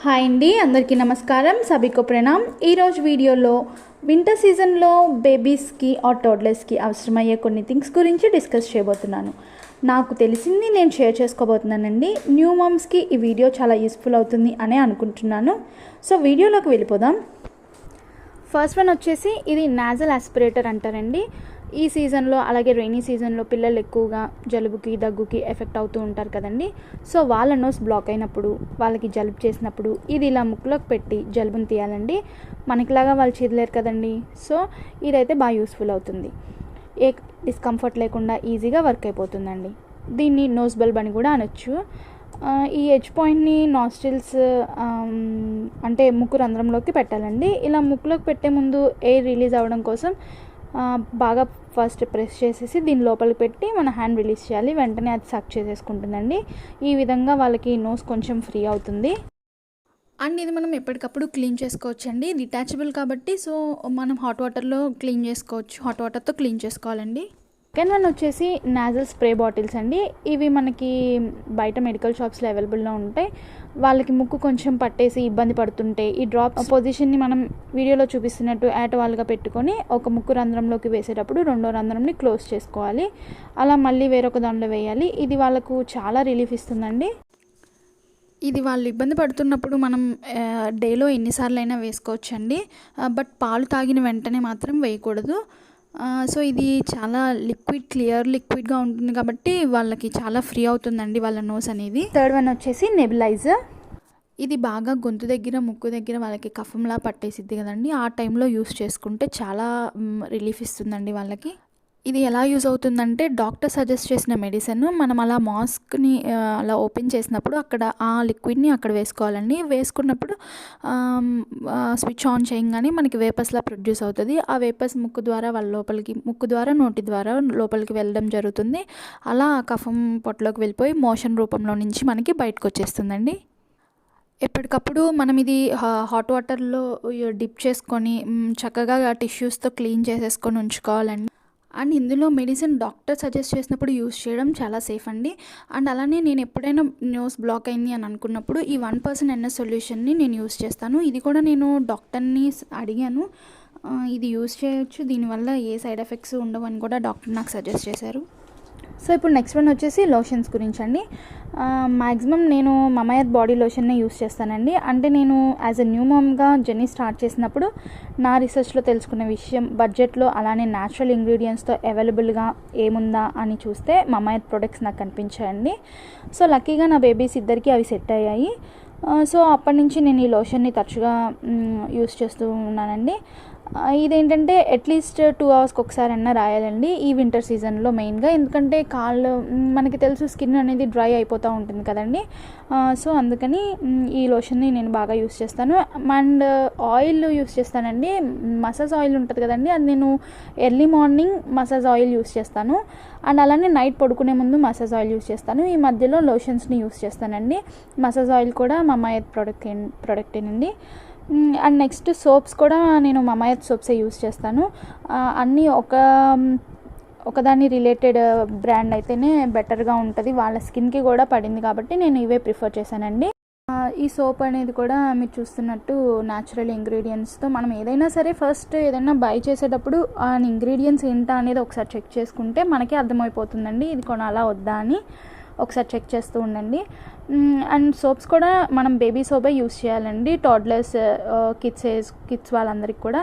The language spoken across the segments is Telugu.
హాయ్ అండి, అందరికీ నమస్కారం. సభికో ప్రణామ్. ఈరోజు వీడియోలో వింటర్ సీజన్లో బేబీస్కి ఆర్ టోడ్లర్స్కి అవసరమయ్యే కొన్ని థింగ్స్ గురించి డిస్కస్ చేయబోతున్నాను. నాకు తెలిసింది నేను షేర్ చేసుకోబోతున్నానండి. న్యూ మమ్స్కి ఈ వీడియో చాలా యూస్ఫుల్ అవుతుంది అనే అనుకుంటున్నాను. సో వీడియోలోకి వెళ్ళిపోదాం. ఫస్ట్ వన్ వచ్చేసి ఇది నాజల్ ఆస్పిరేటర్ అంటారండి. ఈ సీజన్లో అలాగే రైనీ సీజన్లో పిల్లలు ఎక్కువగా జలుబుకి దగ్గుకి ఎఫెక్ట్ అవుతూ ఉంటారు కదండి. సో వాళ్ళ నోస్ బ్లాక్ అయినప్పుడు, వాళ్ళకి జలుబు చేసినప్పుడు ఇది ఇలా ముక్కులోకి పెట్టి జలుబుని తీయాలండి. మనకిలాగా వాళ్ళు చీదలేరు కదండి. సో ఇదైతే బాగా యూస్ఫుల్ అవుతుంది. ఏ డిస్కంఫర్ట్ లేకుండా ఈజీగా వర్క్ అయిపోతుందండి. దీన్ని నోస్ బల్బ్ అని కూడా అనొచ్చు. ఈ ఎడ్జ్ పాయింట్ని నాస్ట్రిల్స్ అంటే ముక్కు రంధ్రంలోకి పెట్టాలండి. ఇలా ముక్కులోకి పెట్టే ముందు ఎయిర్ రిలీజ్ అవ్వడం కోసం బాగా ఫస్ట్ ప్రెస్ చేసేసి దీని లోపలికి పెట్టి మన హ్యాండ్ రిలీజ్ చేయాలి. వెంటనే అది సక్ చేసేసుకుంటుందండి. ఈ విధంగా వాళ్ళకి నోస్ కొంచెం ఫ్రీ అవుతుంది. అండ్ ఇది మనం ఎప్పటికప్పుడు క్లీన్ చేసుకోవచ్చండి. డిటాచబుల్ కాబట్టి సో మనం హాట్ వాటర్లో క్లీన్ చేసుకోవచ్చు. హాట్ వాటర్తో క్లీన్ చేసుకోవాలండి. సెకండ్ వన్ వచ్చేసి నాజల్ స్ప్రే బాటిల్స్ అండి. ఇవి మనకి బయట మెడికల్ షాప్స్లో అవైలబుల్లో ఉంటాయి. వాళ్ళకి ముక్కు కొంచెం పట్టేసి ఇబ్బంది పడుతుంటే ఈ డ్రాప్ పొజిషన్ని మనం వీడియోలో చూపిస్తున్నట్టు ఏటవాలుగా పెట్టుకొని ఒక ముక్కు రంధ్రంలోకి వేసేటప్పుడు రెండో రంధ్రంని క్లోజ్ చేసుకోవాలి. అలా మళ్ళీ వేరొక దానిలో వేయాలి. ఇది వాళ్ళకు చాలా రిలీఫ్ ఇస్తుందండి. ఇది వాళ్ళు ఇబ్బంది పడుతున్నప్పుడు మనం డేలో ఎన్నిసార్లు అయినా వేసుకోవచ్చండి. బట్ పాలు తాగిన వెంటనే మాత్రం వేయకూడదు. సో ఇది చాలా క్లియర్ లిక్విడ్గా ఉంటుంది కాబట్టి వాళ్ళకి చాలా ఫ్రీ అవుతుందండి వాళ్ళ నోస్ అనేది. థర్డ్ వన్ వచ్చేసి నెబులైజర్. ఇది బాగా గొంతు దగ్గర ముక్కు దగ్గర వాళ్ళకి కఫంలా పట్టేసిద్ది కదండి. ఆ టైంలో యూస్ చేసుకుంటే చాలా రిలీఫ్ ఇస్తుందండి వాళ్ళకి. ఇది ఎలా యూజ్ అవుతుందంటే డాక్టర్ సజెస్ట్ చేసిన మెడిసిన్ మనం అలా మాస్క్ని అలా ఓపెన్ చేసినప్పుడు అక్కడ ఆ లిక్విడ్ని అక్కడ వేసుకోవాలండి. వేసుకున్నప్పుడు స్విచ్ ఆన్ చేయగానే మనకి వేపర్స్లా ప్రొడ్యూస్ అవుతుంది. ఆ వేపర్స్ ముక్కు ద్వారా వాళ్ళ లోపలికి, ముక్కు ద్వారా నోటి ద్వారా లోపలికి వెళ్ళడం జరుగుతుంది. అలా కఫం పొట్టలోకి వెళ్ళిపోయి మోషన్ రూపంలో నుంచి మనకి బయటకు వచ్చేస్తుందండి. ఎప్పటికప్పుడు మనం ఇది హాట్ వాటర్లో డిప్ చేసుకొని చక్కగా టిష్యూస్తో క్లీన్ చేసేసుకొని ఉంచుకోవాలండి. అండ్ ఇందులో మెడిసిన్ డాక్టర్ సజెస్ట్ చేసినప్పుడు యూస్ చేయడం చాలా సేఫ్ అండి. అండ్ అలానే నేను ఎప్పుడైనా నోస్ బ్లాక్ అయింది అని అనుకున్నప్పుడు ఈ 1% NS సొల్యూషన్ని నేను యూస్ చేస్తాను. ఇది కూడా నేను డాక్టర్ని అడిగాను. ఇది యూస్ చేయొచ్చు, దీనివల్ల ఏ సైడ్ ఎఫెక్ట్స్ ఉండవు అని కూడా డాక్టర్ నాకు సజెస్ట్ చేశారు. సో ఇప్పుడు నెక్స్ట్ వన్ వచ్చేసి లోషన్స్ గురించి అండి. మ్యాక్సిమం నేను మమాయత్ బాడీ లోషన్నే యూస్ చేస్తానండి. అంటే నేను యాజ్ ఎ న్యూ మమ్గా జర్నీ స్టార్ట్ చేసినప్పుడు నా రీసెర్చ్లో తెలుసుకున్న విషయం, బడ్జెట్లో అలానే న్యాచురల్ ఇంగ్రీడియంట్స్తో అవైలబుల్గా ఏముందా అని చూస్తే మమాయత్ ప్రొడక్ట్స్ నాకు కనిపించాయండి. సో లక్కీగా నా బేబీస్ ఇద్దరికి అవి సెట్ అయ్యాయి. సో అప్పటి నుంచి నేను ఈ లోషన్ని తరచుగా యూస్ చేస్తూ ఉన్నానండి. ఇదేంటంటే అట్లీస్ట్ 2 అవర్స్కి ఒకసారి అన్నా రాయాలండి ఈ వింటర్ సీజన్లో మెయిన్గా. ఎందుకంటే కాళ్ళు మనకి తెలుసు స్కిన్ అనేది డ్రై అయిపోతూ ఉంటుంది కదండి. సో అందుకని ఈ లోషన్ని నేను బాగా యూస్ చేస్తాను. అండ్ ఆయిల్ యూస్ చేస్తానండి. మసాజ్ ఆయిల్ ఉంటుంది కదండి, అది నేను early morning massage oil use చేస్తాను. అండ్ అలానే నైట్ పడుకునే ముందు మసాజ్ ఆయిల్ యూస్ చేస్తాను. ఈ మధ్యలో లోషన్స్ని యూస్ చేస్తానండి. మసాజ్ ఆయిల్ కూడా మమాయత్ ప్రొడక్టేనండి. అండ్ నెక్స్ట్ సోప్స్ కూడా నేను మమాయత్ సోప్సే యూస్ చేస్తాను. అన్నీ ఒకదాని రిలేటెడ్ బ్రాండ్ అయితేనే బెటర్గా ఉంటుంది. వాళ్ళ స్కిన్కి కూడా పడింది కాబట్టి నేను ఇవే ప్రిఫర్ చేశానండి. ఈ సోప్ అనేది కూడా మీరు చూస్తున్నట్టు న్యాచురల్ ఇంగ్రీడియంట్స్తో మనం ఏదైనా సరే ఫస్ట్ ఏదైనా బై చేసేటప్పుడు ఆ ఇంగ్రీడియంట్స్ ఏంటా అనేది ఒకసారి చెక్ చేసుకుంటే మనకి అర్థమైపోతుందండి ఇది కొనాలా వద్దా అని. ఒకసారి చెక్ చేస్తూ ఉండండి. అండ్ సోప్స్ కూడా మనం బేబీ సోపే యూస్ చేయాలండి. టాడ్లర్స్, కిడ్స్ వాళ్ళందరికీ కూడా.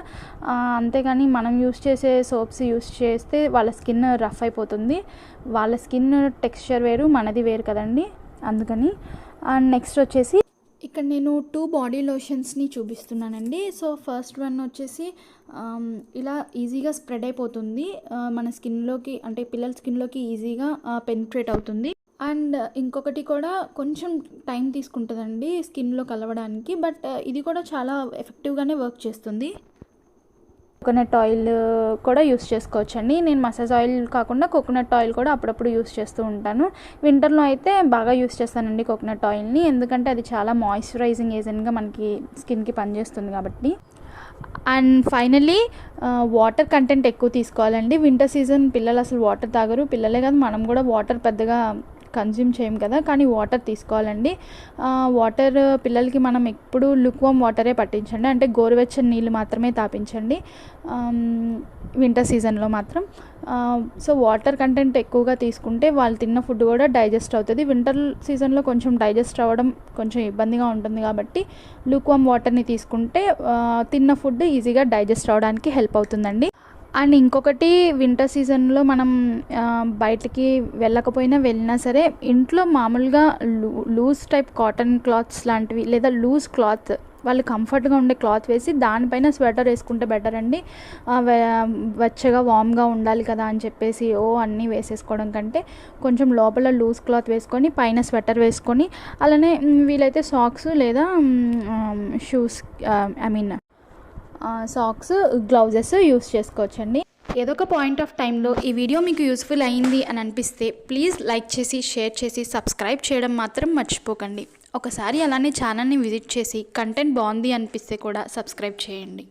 అంతేగాని మనం యూస్ చేసే సోప్స్ యూస్ చేస్తే వాళ్ళ స్కిన్ రఫ్ అయిపోతుంది. వాళ్ళ స్కిన్ టెక్స్చర్ వేరు, మనది వేరు కదండి, అందుకని. అండ్ నెక్స్ట్ వచ్చేసి ఇక్కడ నేను 2 బాడీ లోషన్స్ని చూపిస్తున్నానండి. సో ఫస్ట్ వన్ వచ్చేసి ఇలా ఈజీగా స్ప్రెడ్ అయిపోతుంది మన స్కిన్లోకి, అంటే పిల్లల స్కిన్లోకి ఈజీగా పెనిట్రేట్ అవుతుంది. అండ్ ఇంకొకటి కూడా కొంచెం టైం తీసుకుంటుందండి స్కిన్లో కలవడానికి, బట్ ఇది కూడా చాలా ఎఫెక్టివ్గానే వర్క్ చేస్తుంది. కోకోనట్ ఆయిల్ కూడా యూస్ చేసుకోవచ్చండి. నేను మసాజ్ ఆయిల్ కాకుండా కోకోనట్ ఆయిల్ కూడా అప్పుడప్పుడు యూస్ చేస్తూ ఉంటాను. వింటర్లో అయితే బాగా యూస్ చేస్తానండి కోకోనట్ ఆయిల్ని, ఎందుకంటే అది చాలా మాయిశ్చరైజింగ్ ఏజెంట్గా మనకి స్కిన్కి పనిచేస్తుంది కాబట్టి. అండ్ ఫైనల్లీ వాటర్ కంటెంట్ ఎక్కువ తీసుకోవాలండి. వింటర్ సీజన్ పిల్లలు అసలు వాటర్ తాగరు. పిల్లలే కాదు, మనం కూడా వాటర్ పెద్దగా కన్జ్యూమ్ చేయం కదా, కానీ వాటర్ తీసుకోవాలండి. వాటర్ పిల్లలకి మనం ఎప్పుడు లుక్వామ్ వాటరే పట్టించండి, అంటే గోరువెచ్చని నీళ్ళు మాత్రమే తాపించండి వింటర్ సీజన్లో మాత్రం. సో వాటర్ కంటెంట్ ఎక్కువగా తీసుకుంటే వాళ్ళు తిన్న ఫుడ్ కూడా డైజెస్ట్ అవుతుంది. వింటర్ సీజన్లో కొంచెం డైజెస్ట్ అవ్వడం కొంచెం ఇబ్బందిగా ఉంటుంది కాబట్టి లుక్వామ్ వాటర్ని తీసుకుంటే తిన్న ఫుడ్ ఈజీగా డైజెస్ట్ అవ్వడానికి హెల్ప్ అవుతుందండి. అండ్ ఇంకొకటి, వింటర్ సీజన్లో మనం బయటికి వెళ్ళినా సరే ఇంట్లో మామూలుగా లూజ్ టైప్ కాటన్ క్లాత్స్ లాంటివి లేదా లూజ్ క్లాత్ వాళ్ళు కంఫర్ట్గా ఉండే క్లాత్ వేసి దానిపైన స్వెటర్ వేసుకుంటే బెటర్ అండి. వెచ్చగా వామ్గా ఉండాలి కదా అని చెప్పేసి అన్నీ వేసేసుకోవడం కంటే కొంచెం లోపల లూజ్ క్లాత్ వేసుకొని పైన స్వెటర్ వేసుకొని, అలానే వీలైతే సాక్స్ లేదా షూస్ సాక్స్, గ్లౌజెస్ యూస్ చేసుకోవచ్చండి. ఏదో ఒక పాయింట్ ఆఫ్ టైంలో ఈ వీడియో మీకు యూస్ఫుల్ అయింది అని అనిపిస్తే ప్లీజ్ లైక్ చేసి, షేర్ చేసి, సబ్స్క్రైబ్ చేయడం మాత్రం మర్చిపోకండి. ఒకసారి అలానే ఛానల్ని విజిట్ చేసి కంటెంట్ బాగుంది అనిపిస్తే కూడా సబ్స్క్రైబ్ చేయండి.